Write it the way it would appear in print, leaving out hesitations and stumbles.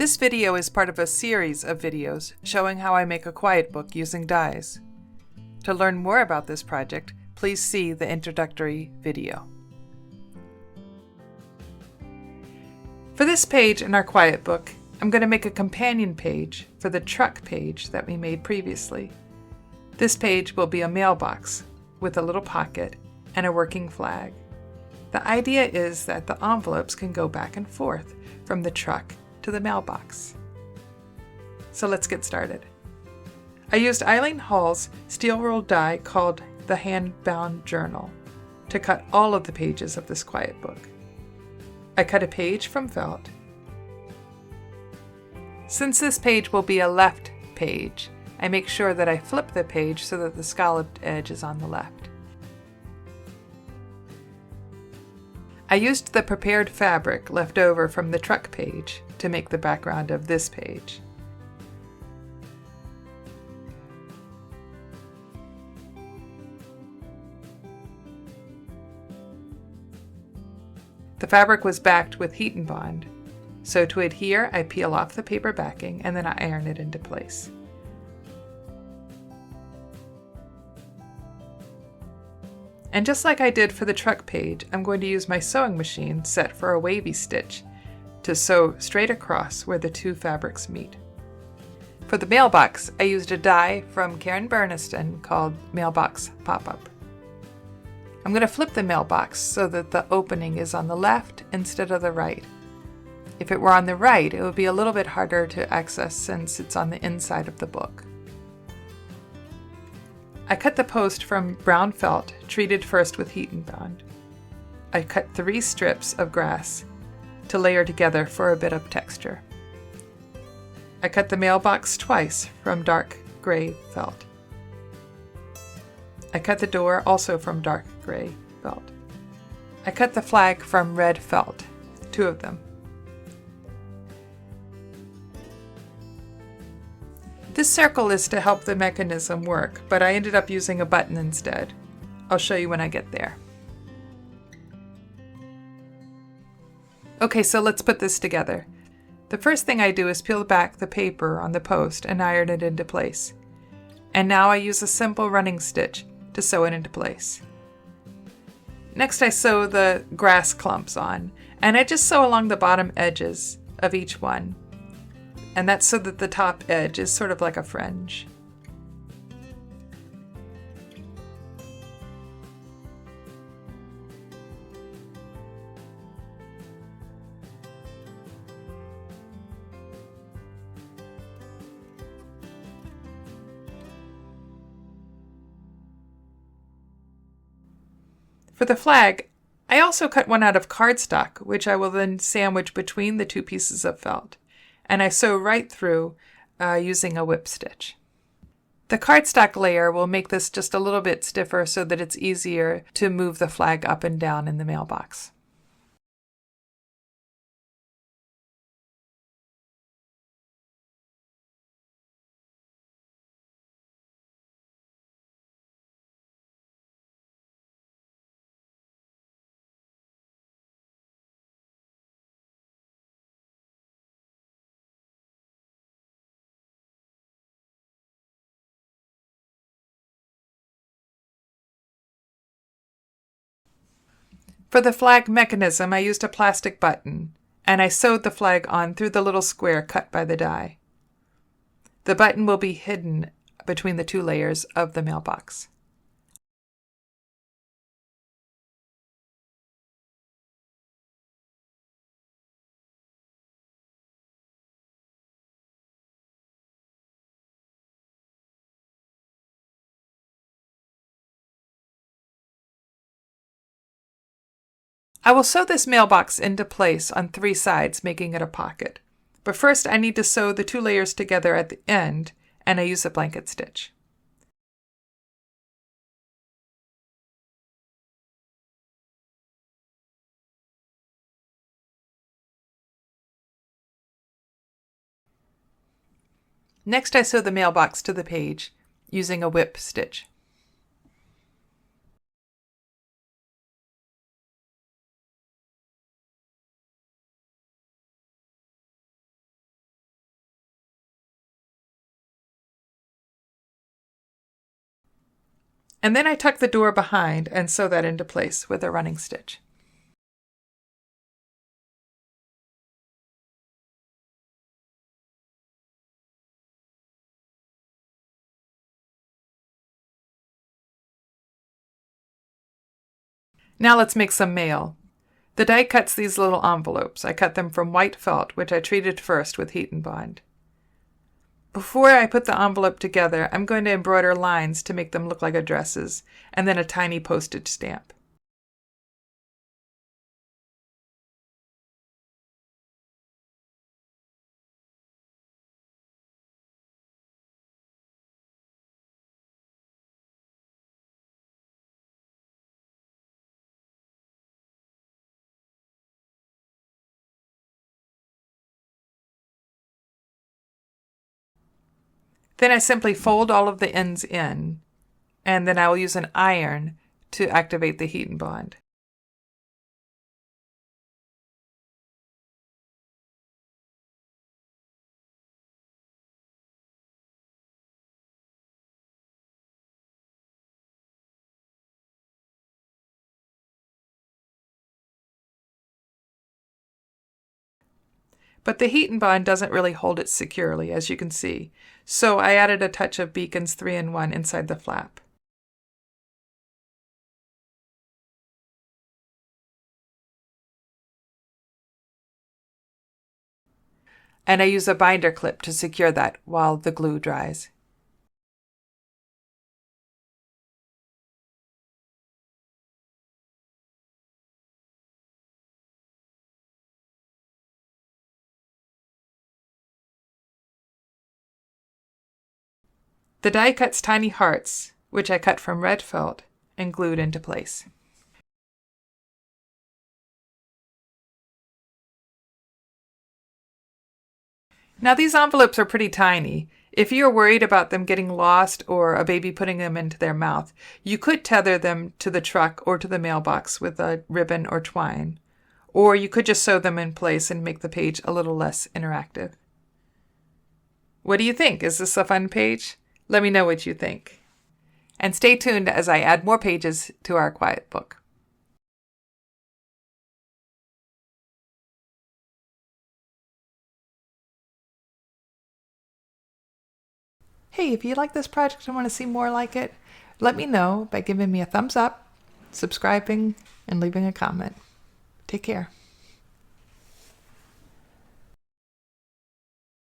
This video is part of a series of videos showing how I make a quiet book using dies. To learn more about this project, please see the introductory video. For this page in our quiet book, I'm going to make a companion page for the truck page that we made previously. This page will be a mailbox with a little pocket and a working flag. The idea is that the envelopes can go back and forth from the truck to the mailbox. So let's get started. I used Eileen Hull's steel rolled die called the Handbound Journal to cut all of the pages of this quiet book. I cut a page from felt. Since this page will be a left page, I make sure that I flip the page so that the scalloped edge is on the left. I used the prepared fabric left over from the truck page to make the background of this page. The fabric was backed with heat and bond, so to adhere, I peel off the paper backing and then I iron it into place. And just like I did for the truck page, I'm going to use my sewing machine set for a wavy stitch to sew straight across where the two fabrics meet. For the mailbox, I used a die from Karen Burniston called Mailbox Pop-Up. I'm going to flip the mailbox so that the opening is on the left instead of the right. If it were on the right, it would be a little bit harder to access since it's on the inside of the book. I cut the post from brown felt, treated first with heat and bond. I cut 3 strips of grass to layer together for a bit of texture. I cut the mailbox twice from dark gray felt. I cut the door also from dark gray felt. I cut the flag from red felt, 2 of them. This circle is to help the mechanism work, but I ended up using a button instead. I'll show you when I get there. Okay, so let's put this together. The first thing I do is peel back the paper on the post and iron it into place. And now I use a simple running stitch to sew it into place. Next I sew the grass clumps on, and I just sew along the bottom edges of each one. And that's so that the top edge is sort of like a fringe. For the flag, I also cut one out of cardstock, which I will then sandwich between the 2 pieces of felt. And I sew right through using a whip stitch. The cardstock layer will make this just a little bit stiffer so that it's easier to move the flag up and down in the mailbox. For the flag mechanism, I used a plastic button, and I sewed the flag on through the little square cut by the die. The button will be hidden between the 2 layers of the mailbox. I will sew this mailbox into place on 3 sides, making it a pocket. But first I need to sew the 2 layers together at the end, and I use a blanket stitch. Next I sew the mailbox to the page using a whip stitch. And then I tuck the door behind and sew that into place with a running stitch. Now let's make some mail. The die cuts these little envelopes. I cut them from white felt, which I treated first with heat and bond. Before I put the envelope together, I'm going to embroider lines to make them look like addresses, and then a tiny postage stamp. Then I simply fold all of the ends in, and then I will use an iron to activate the heat and bond. But the heat and bond doesn't really hold it securely, as you can see, so I added a touch of Beacon's 3-in-1 inside the flap. And I use a binder clip to secure that while the glue dries. The die cuts tiny hearts, which I cut from red felt and glued into place. Now these envelopes are pretty tiny. If you're worried about them getting lost or a baby putting them into their mouth, you could tether them to the truck or to the mailbox with a ribbon or twine. Or you could just sew them in place and make the page a little less interactive. What do you think? Is this a fun page? Let me know what you think. And stay tuned as I add more pages to our quiet book. Hey, if you like this project and want to see more like it, let me know by giving me a thumbs up, subscribing, and leaving a comment. Take care.